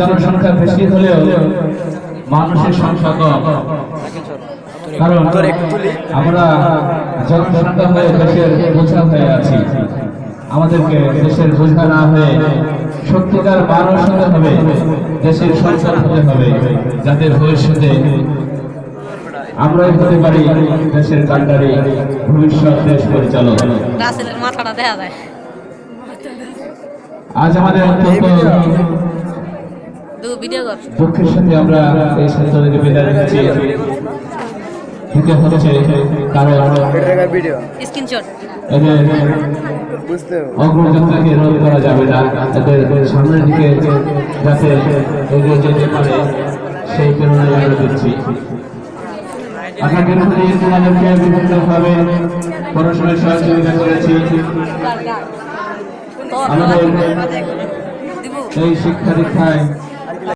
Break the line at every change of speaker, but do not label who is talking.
জনসংখ্যা বেশি হলেও মানুষের সংখ্যা কম, কারণ আমরা জনসংখ্যা হয়ে দেশের বোঝা হয়ে আছি। আমাদেরকে দেশের বোঝা না হয়ে সত্যিকার মানুষ হতে হবে, দেশের সম্পদ হতে হবে, যাতে ভবিষ্যতে আমরাই হতে পারি দেশের কান্ডারি, ভবিষ্যৎ দেশ পরিচালক।
মাথাটা দেখা যায়।
আজ আমাদের অত্যন্ত দুঃখের সাথে আমরা এই ছাত্রদেরকে বিদায় দিচ্ছি, দিতে হচ্ছে, কারণ অগ্রযাত্রাকে রোধ করা যাবে না। এদের সামনের দিকে যাতে এগিয়ে যেতে পারে সেই প্রেরণায় আমরা দিচ্ছি। আপনাকে তোমাদেরকে বিভিন্নভাবে পড়াশোনায় সহযোগিতা করেছি। আমাদের এই শিক্ষা দীক্ষায়